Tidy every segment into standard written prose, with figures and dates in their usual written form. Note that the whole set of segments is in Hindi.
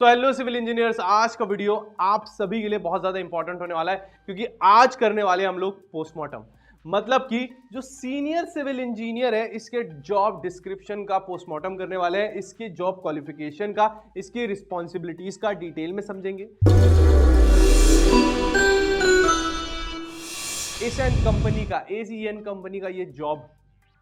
तो हेलो सिविल इंजीनियर्स, आज का वीडियो आप सभी के लिए बहुत ज्यादा इंपॉर्टेंट होने वाला है क्योंकि आज करने वाले हम लोग पोस्टमार्टम। मतलब कि जो सीनियर सिविल इंजीनियर है इसके जॉब डिस्क्रिप्शन का पोस्टमार्टम करने वाले हैं, इसके जॉब क्वालिफिकेशन का, इसकी रिस्पॉन्सिबिलिटीज का डिटेल में समझेंगे। एशियन कंपनी का एसीएन कंपनी का ये जॉब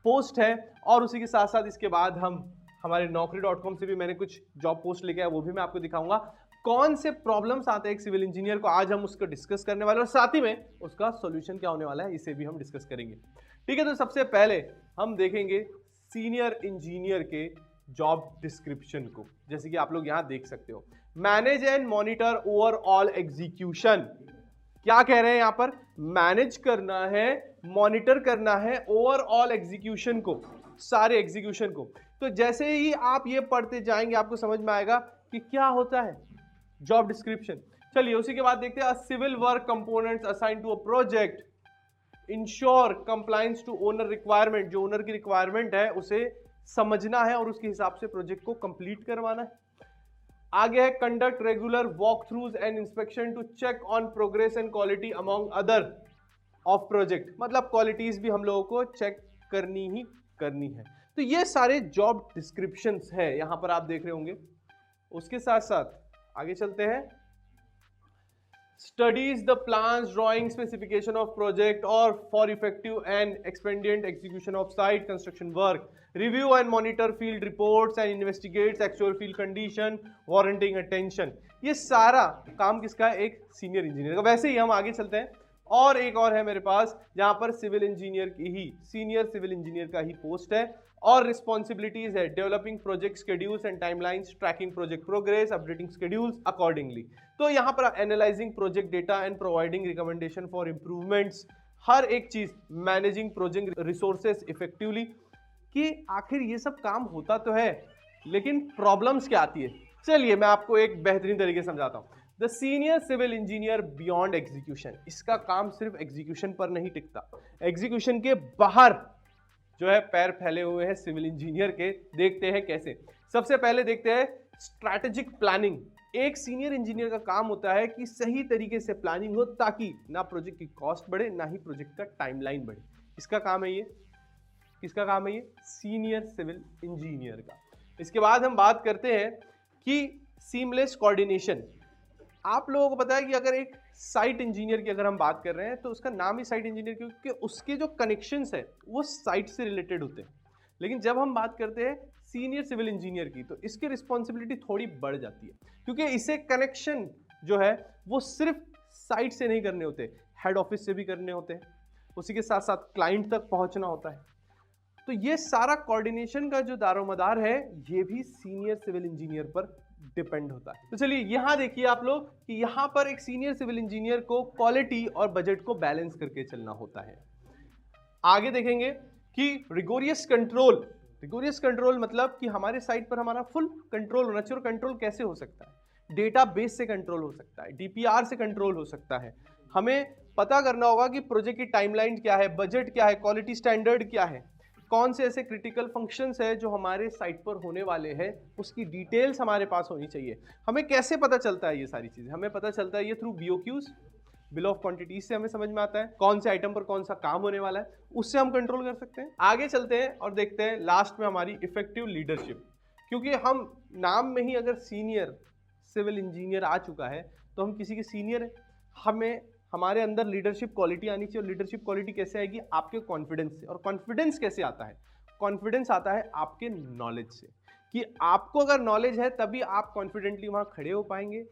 पोस्ट है और उसी के साथ साथ इसके बाद हम हमारे naukri.com से भी मैंने कुछ जॉब पोस्ट लेके आया, वो भी मैं आपको दिखाऊंगा। कौन से प्रॉब्लम्स आते हैं एक सिविल इंजीनियर को, आज हम उसको डिस्कस करने वाले हैं और साथ ही में उसका सॉल्यूशन क्या होने वाला है इसे भी हम डिस्कस करेंगे। ठीक है, तो सबसे पहले हम देखेंगे सीनियर इंजीनियर के जॉब डिस्क्रिप्शन को। जैसे कि आप लोग यहां देख सकते हो, manage and monitor overall execution. क्या कह रहे हैं यहां पर? मैनेज करना है, मॉनिटर करना है ओवरऑल एग्जीक्यूशन को, सारे एग्जीक्यूशन को। तो जैसे ही आप ये पढ़ते जाएंगे आपको समझ में आएगा कि क्या होता है जॉब डिस्क्रिप्शन। चलिए उसी के बाद देखते हैं। Civil work components assign to a project ensure compliance to owner requirement. जो ओनर की रिक्वायरमेंट है उसे समझना है और उसके हिसाब से प्रोजेक्ट को कंप्लीट करवाना है। आगे है conduct regular walk throughs and inspection to check on progress and quality among other of project. मतलब क्वालिटीज भी हम लोगों को चेक करनी ही करनी है। तो ये सारे जॉब डिस्क्रिप्शंस है, यहां पर आप देख रहे होंगे। उसके साथ साथ आगे चलते हैं। Studies the plans drawing specification of project और for effective and expedient execution of site construction work, review and monitor field reports and investigates actual field condition, warranting attention. ये सारा काम किसका है? एक सीनियर इंजीनियर का। वैसे ही हम आगे चलते हैं और एक और है मेरे पास जहां पर सिविल इंजीनियर की ही, सीनियर सिविल इंजीनियर का ही पोस्ट है और रिस्पॉन्सिबिलिटीज है developing project schedules and timelines, tracking project progress, updating schedules accordingly. तो यहां पर analysing project data and providing recommendation for improvements, हर एक चीज, मैनेजिंग प्रोजेक्ट रिसोर्सेस इफेक्टिवली। कि आखिर ये सब काम होता तो है लेकिन प्रॉब्लम्स क्या आती है, चलिए मैं आपको एक बेहतरीन तरीके से समझाता हूं। The senior civil engineer beyond execution. इसका काम सिर्फ एग्जीक्यूशन पर नहीं टिकता, एग्जीक्यूशन के बाहर जो है पैर फैले हुए हैं सिविल इंजीनियर के। देखते हैं कैसे। सबसे पहले देखते हैं स्ट्रैटेजिक प्लानिंग। एक सीनियर इंजीनियर का काम होता है कि सही तरीके से प्लानिंग हो ताकि ना प्रोजेक्ट की कॉस्ट बढ़े ना ही प्रोजेक्ट का टाइमलाइन बढ़े। इसका काम है ये। किसका काम है ये? सीनियर सिविल इंजीनियर का। इसके बाद हम बात करते हैं कि सीमलेस कोऑर्डिनेशन। आप लोगों को पता है कि अगर एक साइट इंजीनियर की अगर हम बात कर रहे हैं तो उसका नाम ही साइट इंजीनियर क्योंकि उसके जो कनेक्शंस है वो साइट से रिलेटेड होते हैं। लेकिन जब हम बात करते हैं सीनियर सिविल इंजीनियर की तो इसकी रिस्पॉन्सिबिलिटी थोड़ी बढ़ जाती है क्योंकि इसे कनेक्शन जो है वो सिर्फ साइट से नहीं करने होते, हेड ऑफिस से भी करने होते हैं, उसी के साथ साथ क्लाइंट तक पहुंचना होता है। तो ये सारा कोऑर्डिनेशन का जो दारोमदार है ये भी सीनियर सिविल इंजीनियर पर डिपेंड होता है। तो चलिए यहां देखिए आप लोग कि यहां पर एक सीनियर सिविल इंजीनियर को क्वालिटी और बजट को बैलेंस करके चलना होता है। आगे देखेंगे कि रिगोरियस कंट्रोल। रिगोरियस कंट्रोल मतलब कि हमारे साइट पर हमारा फुल कंट्रोल होना चाहिए। और कंट्रोल कैसे हो सकता है? डेटा बेस से कंट्रोल हो सकता है, डीपीआर से कंट्रोल हो सकता है। हमें पता करना होगा कि प्रोजेक्ट की टाइमलाइन क्या है, बजट क्या है, क्वालिटी स्टैंडर्ड क्या है, कौन से ऐसे क्रिटिकल फंक्शंस है जो हमारे साइट पर होने वाले हैं, उसकी डिटेल्स हमारे पास होनी चाहिए। हमें कैसे पता चलता है ये सारी चीजें? हमें पता चलता है ये थ्रू बीओक्यूज, बिल ऑफ क्वांटिटीज से हमें समझ में आता है कौन से आइटम पर कौन सा काम होने वाला है, उससे हम कंट्रोल कर सकते हैं। आगे चलते हैं और देखते हैं लास्ट में हमारी इफेक्टिव लीडरशिप। क्योंकि हम नाम में ही अगर सीनियर सिविल इंजीनियर आ चुका है तो हम किसी के सीनियर है, हमें हमारे अंदर लीडरशिप क्वालिटी आनी चाहिए। और लीडरशिप क्वालिटी कैसे आएगी? आपके कॉन्फिडेंस से। और कॉन्फिडेंस कैसे आता है? कॉन्फिडेंस आता है आपके नॉलेज से, कि आपको अगर नॉलेज है तभी आप कॉन्फिडेंटली वहां खड़े हो पाएंगे,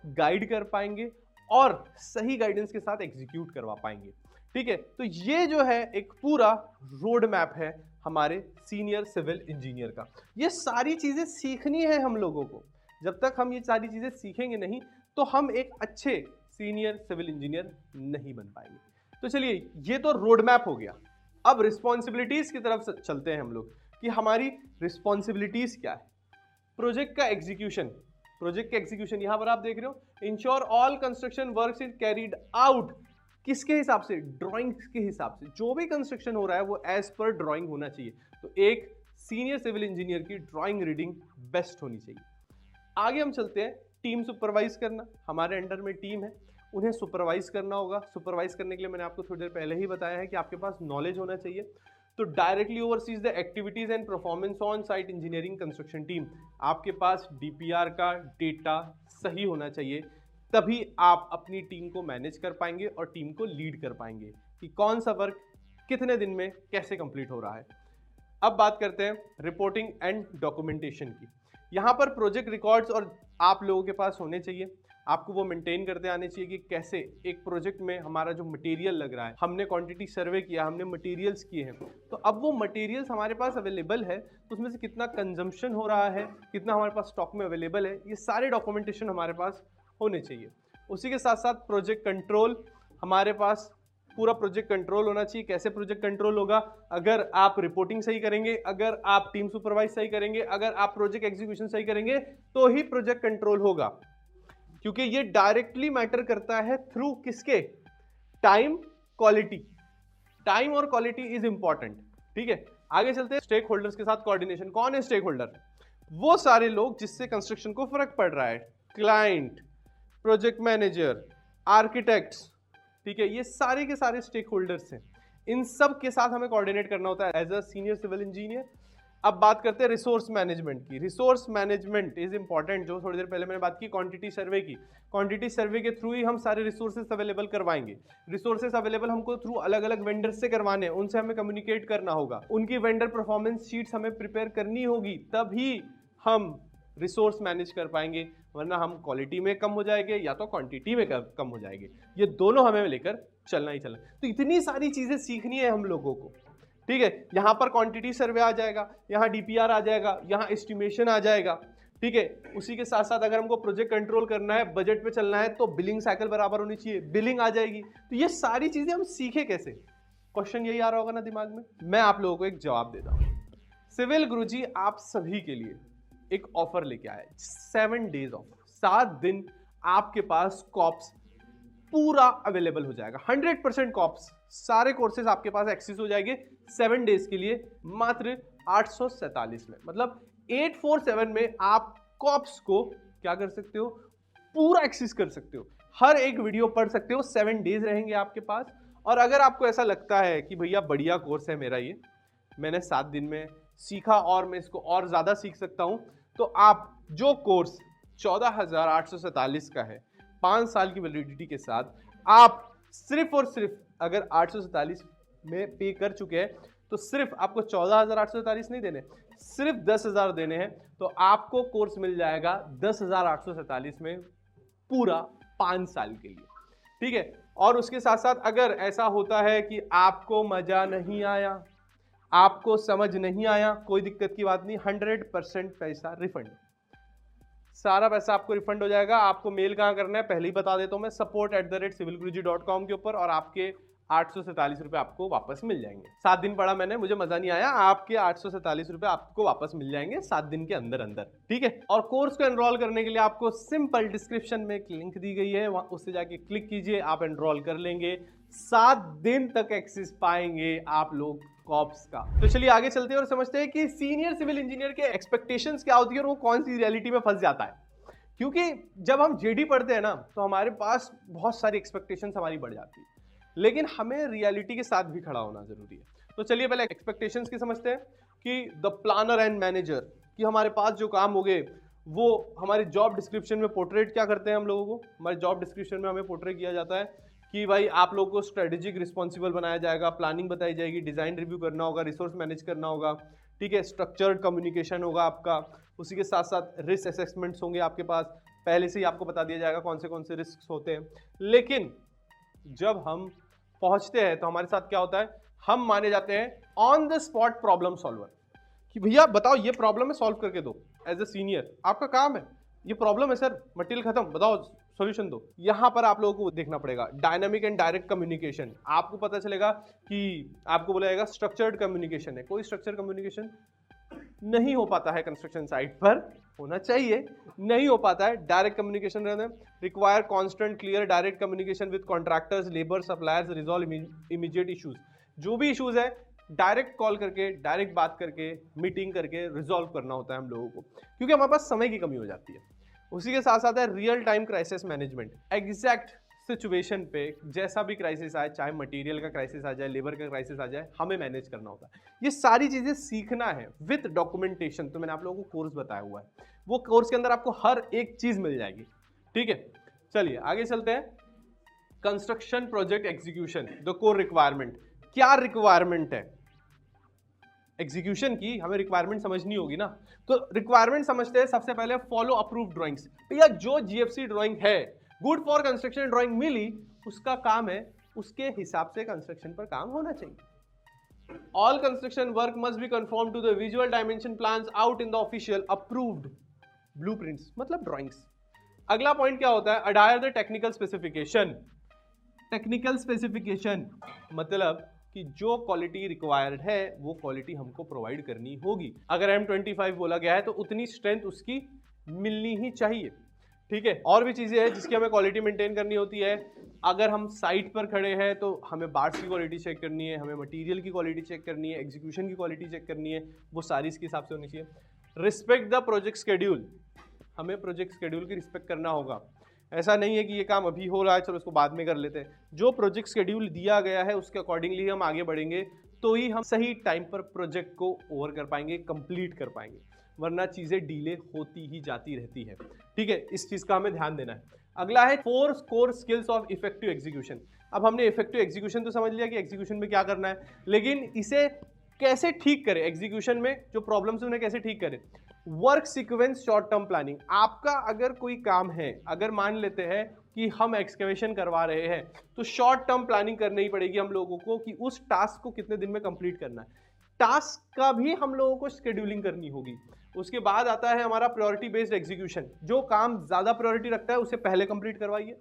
गाइड कर पाएंगे और सही गाइडेंस के साथ एग्जीक्यूट करवा पाएंगे। ठीक है, तो ये जो है एक पूरा रोड मैप है हमारे सीनियर सिविल इंजीनियर का। ये सारी चीजें सीखनी है हम लोगों को। जब तक हम ये सारी चीजें सीखेंगे नहीं तो हम एक अच्छे सीनियर सिविल इंजीनियर नहीं बन पाएंगे। तो चलिए ये तो रोड मैप हो गया। अब रिस्पॉन्सिबिलिटीज की तरफ चलते हैं हम लोग कि हमारी रिस्पॉन्सिबिलिटीज क्या है। प्रोजेक्ट का एग्जीक्यूशन। प्रोजेक्ट का एग्जीक्यूशन यहां पर आप देख रहे हो, ensure all construction works is carried out. किसके हिसाब से? ड्राइंग्स के हिसाब से। जो भी कंस्ट्रक्शन हो रहा है वो एज पर ड्राइंग होना चाहिए। तो एक सीनियर सिविल इंजीनियर की ड्राइंग रीडिंग बेस्ट होनी चाहिए। आगे हम चलते हैं, टीम सुपरवाइज करना। हमारे अंडर में टीम है, उन्हें सुपरवाइज करना होगा। सुपरवाइज करने के लिए मैंने आपको थोड़ी देर पहले ही बताया है कि आपके पास नॉलेज होना चाहिए। तो directly overseas the activities and performance on site engineering construction team. आपके पास डीपीआर का डेटा सही होना चाहिए, तभी आप अपनी टीम को मैनेज कर पाएंगे और टीम को लीड कर पाएंगे कि कौन सा वर्क कितने दिन में कैसे कंप्लीट हो रहा है। अब बात करते हैं रिपोर्टिंग एंड डॉक्यूमेंटेशन की। यहाँ पर प्रोजेक्ट रिकॉर्ड्स और आप लोगों के पास होने चाहिए, आपको वो मेंटेन करते आने चाहिए कि कैसे एक प्रोजेक्ट में हमारा जो मटेरियल लग रहा है, हमने क्वांटिटी सर्वे किया, हमने मटेरियल्स किए हैं, तो अब वो मटेरियल्स हमारे पास अवेलेबल है तो उसमें से कितना कंजम्पशन हो रहा है, कितना हमारे पास स्टॉक में अवेलेबल है, ये सारे डॉक्यूमेंटेशन हमारे पास होने चाहिए। उसी के साथ साथ प्रोजेक्ट कंट्रोल, हमारे पास पूरा प्रोजेक्ट कंट्रोल होना चाहिए। कैसे प्रोजेक्ट कंट्रोल होगा? अगर आप रिपोर्टिंग सही करेंगे, अगर आप टीम सुपरवाइज सही करेंगे, अगर आप प्रोजेक्ट एग्जीक्यूशन सही करेंगे, तो ही प्रोजेक्ट कंट्रोल होगा, क्योंकि ये डायरेक्टली मैटर करता है थ्रू किसके? Time, quality. टाइम और क्वालिटी इज इंपॉर्टेंट। ठीक है, आगे चलते हैं। स्टेक होल्डर्स के साथ कोऑर्डिनेशन। कौन है स्टेक होल्डर? वो सारे लोग जिससे कंस्ट्रक्शन को फर्क पड़ रहा है। क्लाइंट, प्रोजेक्ट मैनेजर, आर्किटेक्ट्स, ठीक है, ये सारे के सारे स्टेक होल्डर्स हैं। इन सब के साथ हमें कोऑर्डिनेट करना होता है as a senior civil engineer. अब बात करते हैं रिसोर्स मैनेजमेंट की। रिसोर्स मैनेजमेंट इज इंपॉर्टेंट, जो थोड़ी देर पहले मैंने बात की क्वांटिटी सर्वे की। क्वांटिटी सर्वे के थ्रू ही हम सारे रिसोर्सेज अवेलेबल करवाएंगे। रिसोर्सेज अवेलेबल हमको थ्रू अलग अलग वेंडर्स से करवाने हैं, उनसे हमें कम्युनिकेट करना होगा, उनकी वेंडर परफॉर्मेंस शीट्स हमें प्रिपेयर करनी होगी, तभी हम रिसोर्स मैनेज कर पाएंगे, वरना हम क्वालिटी में कम हो जाएंगे या तो क्वांटिटी में कम हो जाएंगे। ये दोनों हमें लेकर चलना ही चलना। तो इतनी सारी चीजें सीखनी है हम लोगों को। ठीक है, यहाँ पर क्वांटिटी सर्वे आ जाएगा, यहाँ डीपीआर आ जाएगा, यहाँ एस्टिमेशन आ जाएगा। ठीक है, उसी के साथ साथ अगर हमको प्रोजेक्ट कंट्रोल करना है, बजट पे चलना है, तो बिलिंग साइकिल बराबर होनी चाहिए, बिलिंग आ जाएगी। तो ये सारी चीजें हम सीखे कैसे? क्वेश्चन यही आ रहा होगा ना दिमाग में। मैं आप लोगों को एक जवाब देता हूँ। सिविल गुरुजी आप सभी के लिए एक ऑफर लेके आया है, 7 डेज ऑफर। 7 दिन आपके पास कॉप्स पूरा अवेलेबल हो जाएगा, 100% कॉप्स, सारे कोर्सेज आपके पास एक्सेस हो जाएंगे 7 डेज के लिए, मात्र 847 में। मतलब 847 में आप कॉप्स को क्या कर सकते हो? पूरा एक्सेस कर सकते हो, हर एक वीडियो पढ़ सकते हो। 7 डेज रहेंगे आपके पास। और अगर आपको ऐसा लगता है कि भैया बढ़िया कोर्स है मेरा, ये मैंने 7 दिन में सीखा और मैं इसको और ज्यादा सीख सकता हूं, तो आप जो कोर्स 14,847 का है 5 साल की वैलिडिटी के साथ, आप सिर्फ और सिर्फ अगर 847 में पे कर चुके हैं, तो सिर्फ आपको 14,847 नहीं देने, सिर्फ 10,000 देने हैं, तो आपको कोर्स मिल जाएगा 10,847 में पूरा 5 साल के लिए। ठीक है, और उसके साथ साथ अगर ऐसा होता है कि आपको मजा नहीं आया, आपको समझ नहीं आया, कोई दिक्कत की बात नहीं, 100% पैसा रिफंड, सारा पैसा आपको रिफंड हो जाएगा। आपको मेल कहाँ करना है पहले ही बता देता हूँ मैं, support@civilguruji.com के ऊपर, और आपके 847 रुपये आपको वापस मिल जाएंगे। 7 दिन पढ़ा मैंने, मुझे मजा नहीं आया, आपके 847 रुपये आपको वापस मिल जाएंगे 7 दिन के अंदर अंदर। ठीक है, और कोर्स को एनरोल करने के लिए आपको सिंपल डिस्क्रिप्शन में एक लिंक दी गई है, वहां उससे जाके क्लिक कीजिए, आप एनरोल कर लेंगे। 7 दिन तक एक्सेस पाएंगे आप लोग कॉप्स का। तो चलिए आगे चलते हैं और समझते हैं कि सीनियर सिविल इंजीनियर के एक्सपेक्टेशंस क्या होती है और वो कौन सी रियलिटी में फंस जाता है। क्योंकि जब हम जेडी पढ़ते हैं ना, तो हमारे पास बहुत सारी एक्सपेक्टेशंस हमारी बढ़ जाती है, लेकिन हमें रियलिटी के साथ भी खड़ा होना जरूरी है। तो चलिए पहले एक्सपेक्टेशंस की समझते हैं कि द प्लानर एंड मैनेजर, कि हमारे पास जो काम हो गए वो हमारे जॉब डिस्क्रिप्शन में पोर्ट्रेट क्या करते हैं हम लोगों को, हमारे जॉब डिस्क्रिप्शन में हमें पोर्ट्रेट किया जाता है कि भाई आप लोगों को स्ट्रेटेजिक रिस्पॉन्सिबल बनाया जाएगा, प्लानिंग बताई जाएगी, डिजाइन रिव्यू करना होगा, रिसोर्स मैनेज करना होगा, ठीक है, स्ट्रक्चर्ड कम्युनिकेशन होगा आपका, उसी के साथ साथ रिस्क असेसमेंट्स होंगे आपके पास, पहले से ही आपको बता दिया जाएगा कौन से रिस्क होते हैं। लेकिन जब हम पहुंचते हैं तो हमारे साथ क्या होता है, हम माने जाते हैं on the spot problem solver, कि भैया बताओ ये प्रॉब्लम है, सॉल्व करके दो। एज ए सीनियर आपका काम है, ये प्रॉब्लम है सर, मटेरियल खत्म, बताओ सॉल्यूशन दो। यहां पर आप लोगों को देखना पड़ेगा डायनामिक एंड डायरेक्ट कम्युनिकेशन। आपको पता चलेगा कि आपको बोला जाएगा स्ट्रक्चर्ड कम्युनिकेशन है, कोई स्ट्रक्चर्ड कम्युनिकेशन नहीं हो पाता है कंस्ट्रक्शन साइट पर, होना चाहिए, नहीं हो पाता है। डायरेक्ट कम्युनिकेशन रहना, require constant clear direct communication with contractors, labour, suppliers, resolve immediate issues. जो भी इश्यूज है डायरेक्ट कॉल करके, डायरेक्ट बात करके, मीटिंग करके रिजॉल्व करना होता है हम लोगों को, क्योंकि हमारे पास समय की कमी हो जाती है। उसी के साथ साथ है real time crisis management. Exact situation पे जैसा भी क्राइसिस आए, चाहे मटेरियल का क्राइसिस आ जाए, लेबर का क्राइसिस आ जाए, हमें मैनेज करना होता है। ये सारी चीजें सीखना है विद डॉक्यूमेंटेशन। तो मैंने आप लोगों को कोर्स बताया हुआ है, वो कोर्स के अंदर आपको हर एक चीज मिल जाएगी। ठीक है, चलिए आगे चलते हैं। Construction project execution, the core requirement. क्या रिक्वायरमेंट है एग्जीक्यूशन की, हमें रिक्वायरमेंट समझनी होगी ना। तो रिक्वायरमेंट समझते हैं सबसे पहले, फॉलो अप्रूव्ड ड्राइंग्स। भैया जो जीएफसी ड्राइंग है, गुड फॉर कंस्ट्रक्शन ड्राइंग मिली, उसका काम है उसके हिसाब से कंस्ट्रक्शन पर काम होना चाहिए। All construction work must be confirm to the visual dimension plans out in the official approved blueprints, मतलब ड्राइंग्स। अगला पॉइंट क्या होता है, adhere the technical specification. Technical specification मतलब कि जो क्वालिटी रिक्वायर्ड है वो क्वालिटी हमको प्रोवाइड करनी होगी। अगर M25 बोला गया है तो उतनी स्ट्रेंथ उसकी मिलनी ही चाहिए। ठीक है, और भी चीजें हैं जिसकी हमें क्वालिटी मेंटेन करनी होती है। अगर हम साइट पर खड़े हैं तो हमें बार्स की क्वालिटी चेक करनी है, हमें मटेरियल की क्वालिटी चेक करनी है, एग्जीक्यूशन की क्वालिटी चेक करनी है, वो सारी इसके हिसाब से होनी चाहिए। रिस्पेक्ट द प्रोजेक्ट शेड्यूल, हमें प्रोजेक्ट शेड्यूल की रिस्पेक्ट करना होगा। ऐसा नहीं है कि ये काम अभी हो रहा है चलो इसको बाद में कर लेते हैं। जो प्रोजेक्ट शेड्यूल दिया गया है उसके अकॉर्डिंगली हम आगे बढ़ेंगे तो ही हम सही टाइम पर प्रोजेक्ट को ओवर कर पाएंगे, कंप्लीट कर पाएंगे, वरना चीजें डिले होती ही जाती रहती है। ठीक है, इस चीज का हमें ध्यान देना है। अगला है 4 core skills of effective execution. अब हमने इफेक्टिव एग्जीक्यूशन तो समझ लिया कि एग्जीक्यूशन में क्या करना है, लेकिन इसे कैसे ठीक करें, एग्जीक्यूशन में जो प्रॉब्लम्स उन्हें कैसे ठीक करें। Work sequence short term planning. आपका अगर कोई काम है, अगर मान लेते हैं कि हम एक्सकेवेशन करवा रहे हैं, तो शॉर्ट टर्म प्लानिंग करनी ही पड़ेगी हम लोगों को कि उस टास्क को कितने दिन में कंप्लीट करना है। टास्क का भी हम लोगों को शेड्यूलिंग करनी होगी। उसके बाद आता है हमारा प्रायोरिटी बेस्ड एग्जीक्यूशन। जो काम ज्यादा प्रायोरिटी रखता है उसे पहले कंप्लीट करवाइए।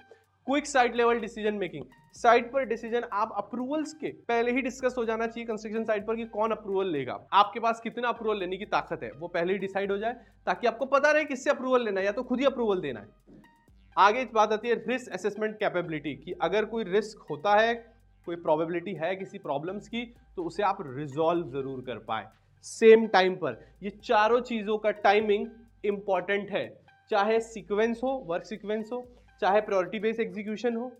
Quick site level decision making, site पर डिसीजन आप अप्रूवल्स के पहले ही डिस्कस हो जाना चाहिए कंस्ट्रक्शन साइट पर कि कौन अप्रूवल लेगा, आपके पास कितना अप्रूवल लेने की ताकत है वो पहले ही डिसाइड हो जाए, ताकि आपको पता रहे किससे अप्रूवल लेना है, या तो खुद ही अप्रूवल देना है। आगे बात आती है रिस्क असेसमेंट कैपेबिलिटी की अगर कोई रिस्क होता है, कोई प्रोबेबिलिटी है किसी प्रॉब्लम्स की, तो उसे आप रिजॉल्व जरूर कर पाए सेम टाइम पर। ये चारों चीजों का टाइमिंग इंपॉर्टेंट है, चाहे सीक्वेंस हो, वर्क सीक्वेंस हो, चाहे प्रायोरिटी बेस्ड एग्जीक्यूशन हो,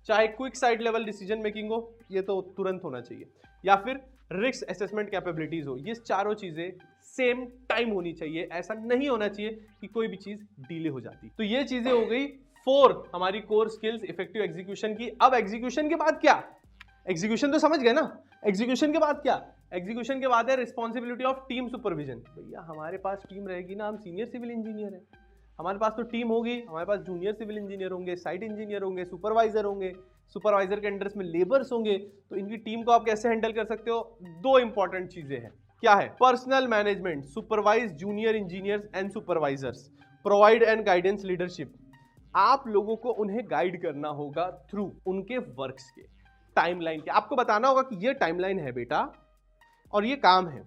चाहे quick site level decision making हो, ये तो तुरंत होना चाहिए, या फिर रिस्क असेसमेंट कैपेबिलिटीज हो। ये चारों चीजें सेम टाइम होनी चाहिए, ऐसा नहीं होना चाहिए कि कोई भी चीज डिले हो जाती। तो ये चीजें हो गई 4 हमारी कोर स्किल्स इफेक्टिव एग्जीक्यूशन की। अब एग्जीक्यूशन के बाद क्या, एग्जीक्यूशन तो समझ गए ना, एग्जीक्यूशन के बाद क्या, एग्जीक्यूशन के बाद है रिस्पॉन्सिबिलिटी ऑफ टीम सुपरविजन। भैया हमारे पास टीम रहेगी ना, हम सीनियर सिविल इंजीनियर हैं, हमारे पास तो टीम होगी, हमारे पास जूनियर सिविल इंजीनियर होंगे, साइट इंजीनियर होंगे, सुपरवाइजर होंगे, सुपरवाइजर के अंडर में लेबर्स होंगे। तो इनकी टीम को आप कैसे हैंडल कर सकते हो, 2 इंपॉर्टेंट चीजें हैं। क्या है, personal management, supervise junior engineers and supervisors, provide and guidance leadership. आप लोगों को उन्हें गाइड करना होगा थ्रू उनके वर्क्स के टाइमलाइन के। आपको बताना होगा कि ये टाइमलाइन है बेटा और ये काम है,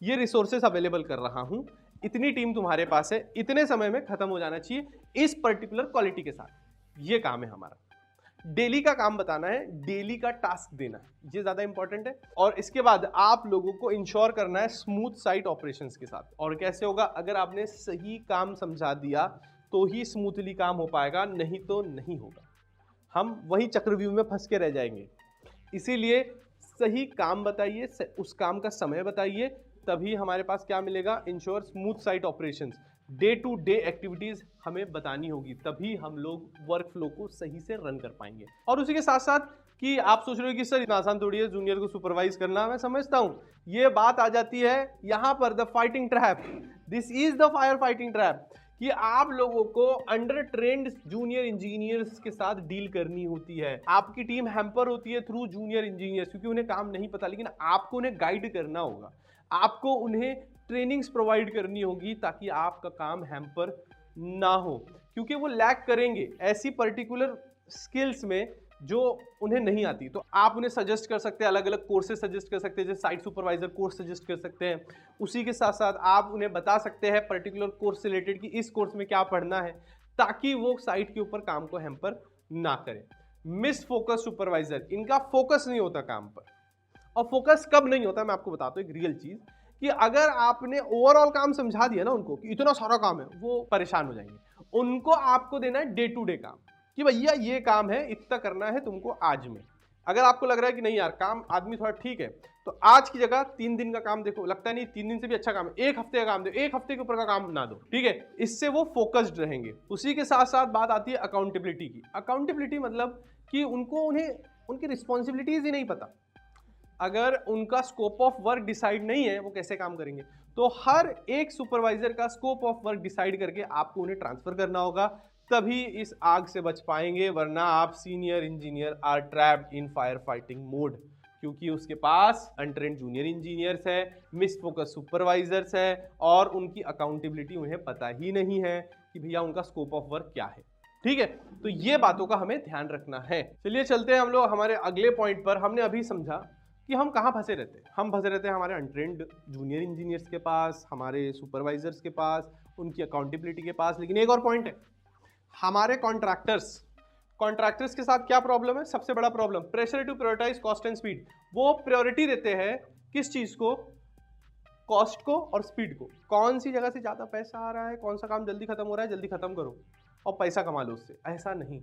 ये रिसोर्सेस अवेलेबल कर रहा हूं, इतनी टीम तुम्हारे पास है, इतने समय में खत्म हो जाना चाहिए इस पर्टिकुलर क्वालिटी के साथ। ये काम है हमारा, डेली का काम बताना है, डेली का टास्क देना है, ये ज्यादा इंपॉर्टेंट है। और इसके बाद आप लोगों को इंश्योर करना है स्मूथ साइट ऑपरेशंस के साथ। और कैसे होगा, अगर आपने सही काम समझा दिया तो ही स्मूथली काम हो पाएगा, नहीं तो नहीं होगा, हम वही चक्रव्यूह में फंस के रह जाएंगे। इसीलिए सही काम बताइए, उस काम का समय बताइए, तभी हमारे पास क्या मिलेगा, ensure smooth site operations. Day to day activities हमें बतानी होगी, तभी हम लोग वर्क फ्लो को सही से रन कर पाएंगे। और उसी के साथ साथ कि आप सोच रहे हो कि सर इतना आसान थोड़ी है जूनियर को सुपरवाइज करना, मैं समझता हूं, ये बात आ जाती है यहां पर the fighting trap. This is the fire fighting trap, कि आप लोगों को अंडर ट्रेंड जूनियर इंजीनियर्स के साथ डील करनी होती है। आपकी टीम हैम्पर होती है थ्रू जूनियर इंजीनियर्स, क्योंकि उन्हें काम नहीं पता, लेकिन आपको उन्हें गाइड करना होगा, आपको उन्हें ट्रेनिंग्स प्रोवाइड करनी होगी ताकि आपका काम हैम्पर ना हो, क्योंकि वो लैक करेंगे ऐसी पर्टिकुलर स्किल्स में जो उन्हें नहीं आती। तो आप उन्हें सजेस्ट कर सकते हैं, अलग अलग कोर्सेज सजेस्ट कर सकते हैं, जैसे साइट सुपरवाइजर कोर्स सजेस्ट कर सकते हैं। उसी के साथ साथ आप उन्हें बता सकते हैं पर्टिकुलर कोर्स से रिलेटेड कि इस कोर्स में क्या पढ़ना है, ताकि वो साइट के ऊपर काम को हैम्पर ना करें। मिस फोकस सुपरवाइजर, इनका फोकस नहीं होता काम पर। और फोकस कब नहीं होता, मैं आपको बताता हूँ एक रियल चीज, कि अगर आपने ओवरऑल काम समझा दिया ना उनको कि इतना सारा काम है, वो परेशान हो जाएंगे। उनको आपको देना है डे टू डे काम कि भैया ये काम है, इतना करना है तुमको आज में। अगर आपको लग रहा है कि नहीं यार काम आदमी थोड़ा ठीक है, तो आज की जगह 3 दिन का काम देखो, लगता नहीं 3 दिन से भी अच्छा काम है, 1 हफ्ते का काम दो, 1 हफ्ते के ऊपर का काम ना दो, ठीक है। इससे वो फोकस्ड रहेंगे। उसी के साथ साथ बात आती है अकाउंटेबिलिटी की। अकाउंटेबिलिटी मतलब कि उन्हें उनकी रिस्पॉन्सिबिलिटीज ही नहीं पता। अगर उनका स्कोप ऑफ वर्क डिसाइड नहीं है, वो कैसे काम करेंगे? तो हर एक सुपरवाइजर का स्कोप ऑफ वर्क डिसाइड करके आपको उन्हें ट्रांसफर करना होगा, तभी इस आग से बच पाएंगे। वरना आप senior engineer are trapped in fire fighting mode, क्योंकि उसके पास अनट्रेंड जूनियर इंजीनियर्स है, मिस फोकस सुपरवाइजर्स है, और उनकी अकाउंटेबिलिटी उन्हें पता ही नहीं है कि भैया उनका स्कोप ऑफ वर्क क्या है, ठीक है। तो ये बातों का हमें ध्यान रखना है। चलिए चलते हैं हम लोग हमारे अगले पॉइंट पर। हमने अभी समझा कि हम कहाँ फंसे रहते हैं। हम फंसे रहते हैं हमारे अनट्रेंड जूनियर इंजीनियर्स के पास, हमारे सुपरवाइजर्स के पास, उनकी अकाउंटेबिलिटी के पास। लेकिन एक और पॉइंट है, हमारे कॉन्ट्रैक्टर्स के साथ क्या प्रॉब्लम है? सबसे बड़ा problem pressure to prioritise cost and speed. वो प्रायोरिटी देते हैं किस चीज को? कॉस्ट को और स्पीड को। कौन सी जगह से ज्यादा पैसा आ रहा है, कौन सा काम जल्दी खत्म हो रहा है, जल्दी खत्म करो और पैसा कमा लो उससे। ऐसा नहीं,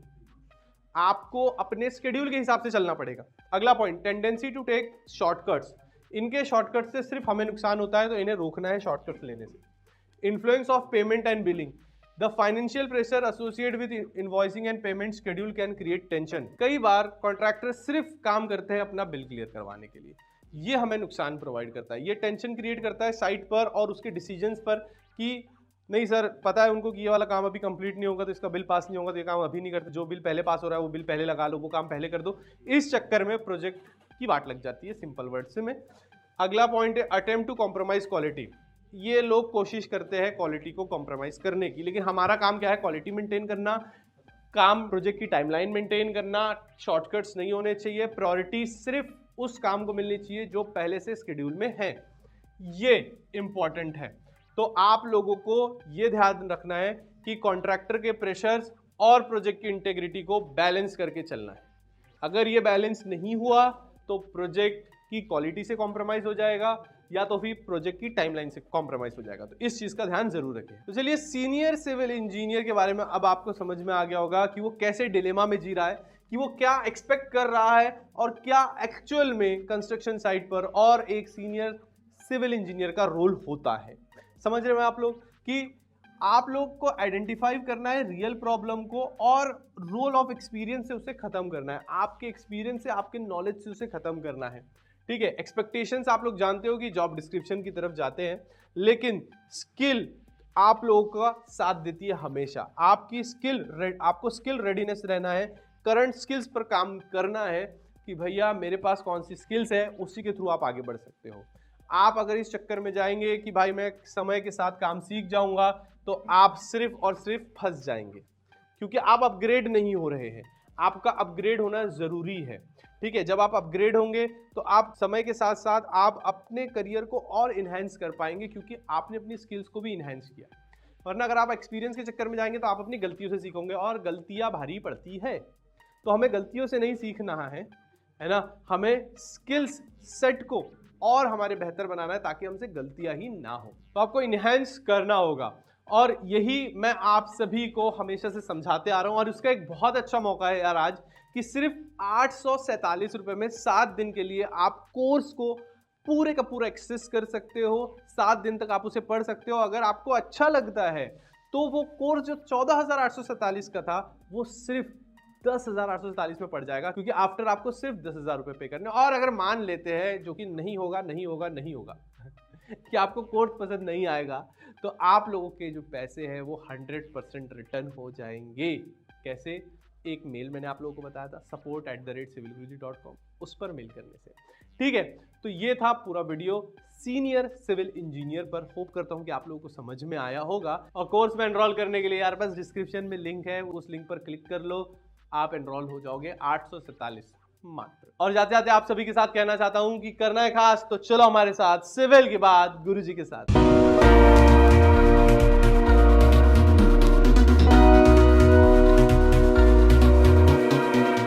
आपको अपने स्केड्यूल के हिसाब से चलना पड़ेगा। अगला point, tendency to take shortcuts. इनके शॉर्टकट से सिर्फ हमें नुकसान होता है, तो इन्हें रोकना है शॉर्टकट्स लेने से। Influence of payment and billing. The financial pressure associated with invoicing and payment schedule can create tension. कई बार कॉन्ट्रैक्टर सिर्फ काम करते हैं अपना बिल क्लियर करवाने के लिए, ये हमें नुकसान प्रोवाइड करता है। ये टेंशन क्रिएट करता है साइट पर और उसके डिसीजंस पर कि नहीं सर, पता है उनको कि ये वाला काम अभी कंप्लीट नहीं होगा तो इसका बिल पास नहीं होगा, तो ये काम अभी नहीं करते, जो बिल पहले पास हो रहा है वो बिल पहले लगा लो, वो काम पहले कर दो। इस चक्कर में प्रोजेक्ट की वाट लग जाती है, सिंपल वर्ड से में। अगला पॉइंट है अटेम्प्ट टू कॉम्प्रोमाइज क्वालिटी। ये लोग कोशिश करते हैं क्वालिटी को कॉम्प्रोमाइज करने की, लेकिन हमारा काम क्या है? क्वालिटी मेंटेन करना, काम प्रोजेक्ट की टाइमलाइन मेंटेन करना, शॉर्टकट्स नहीं होने चाहिए, प्रायोरिटी सिर्फ उस काम को मिलनी चाहिए जो पहले से शेड्यूल में है। ये इंपॉर्टेंट है। तो आप लोगों को ये ध्यान रखना है कि कॉन्ट्रैक्टर के प्रेशर्स और प्रोजेक्ट की इंटेग्रिटी को बैलेंस करके चलना है। अगर ये बैलेंस नहीं हुआ तो प्रोजेक्ट की क्वालिटी से कॉम्प्रोमाइज हो जाएगा, या तो फिर प्रोजेक्ट की टाइमलाइन से कॉम्प्रोमाइज हो जाएगा। तो इस चीज का ध्यान जरूर रखें। तो चलिए, सीनियर सिविल इंजीनियर के बारे में अब आपको समझ में आ गया होगा कि वो कैसे डिलेमा में जी रहा है, कि वो क्या एक्सपेक्ट कर रहा है और क्या एक्चुअल में कंस्ट्रक्शन साइट पर और एक सीनियर सिविल इंजीनियर का रोल होता है। समझ रहे हैं आप लोग कि आप लोग को आइडेंटिफाई करना है रियल प्रॉब्लम को और रोल ऑफ एक्सपीरियंस से उसे खत्म करना है, आपके एक्सपीरियंस से, आपके नॉलेज से उसे खत्म करना है, ठीक है। एक्सपेक्टेशंस आप लोग जानते हो कि जॉब डिस्क्रिप्शन की तरफ जाते हैं, लेकिन स्किल आप लोगों का साथ देती है हमेशा। आपकी आपको स्किल रेडीनेस रहना है, करंट स्किल्स पर काम करना है कि भैया मेरे पास कौन सी स्किल्स है, उसी के थ्रू आप आगे बढ़ सकते हो। आप अगर इस चक्कर में जाएंगे कि भाई मैं समय के साथ काम सीख जाऊंगा, तो आप सिर्फ और सिर्फ फंस जाएंगे, क्योंकि आप अपग्रेड नहीं हो रहे हैं। आपका अपग्रेड होना जरूरी है, ठीक है। जब आप अपग्रेड होंगे तो आप समय के साथ साथ आप अपने करियर को और इन्हेंस कर पाएंगे, क्योंकि आपने अपनी स्किल्स को भी इन्हेंस किया। वरना अगर आप एक्सपीरियंस के चक्कर में जाएंगे तो आप अपनी गलतियों से सीखोगे, और गलतियां भारी पड़ती है। तो हमें गलतियों से नहीं सीखना है ना, हमें स्किल्स सेट को और हमारे बेहतर बनाना है ताकि हमसे गलतियां ही ना हो। तो आपको इन्हेंस करना होगा, और यही मैं आप सभी को हमेशा से समझाते आ रहा हूं। और उसका एक बहुत अच्छा मौका है यार आज, कि सिर्फ 847 रुपए में 7 दिन के लिए आप कोर्स को पूरे का पूरा एक्सेस कर सकते हो। 7 दिन तक आप उसे पढ़ सकते हो। अगर आपको अच्छा लगता है तो वो कोर्स जो 14,847 का था, वो सिर्फ 10,847 में पड़ जाएगा, क्योंकि आफ्टर आपको सिर्फ 10,000 रुपए पे करने। और अगर मान लेते हैं, जो कि नहीं होगा कि आपको कोर्स पसंद नहीं आएगा, तो आप लोगों के जो पैसे हैं वो 100% रिटर्न हो जाएंगे। कैसे? एक मेल मैंने आप लोगों को बताया था, support@civilguruji.com, उस पर मेल करने से, ठीक है। तो ये था पूरा वीडियो सीनियर सिविल इंजीनियर पर। होप करता हूं कि आप लोगों को समझ में आया होगा। और कोर्स में एनरोल करने के लिए यार बस डिस्क्रिप्शन में लिंक है, उस लिंक पर क्लिक कर लो, आप एनरोल हो जाओगे। 847 मात्र। और जाते जाते आप सभी के साथ कहना चाहता हूं कि करना है खास, तो चलो हमारे साथ सिविल के बाद गुरुजी के साथ।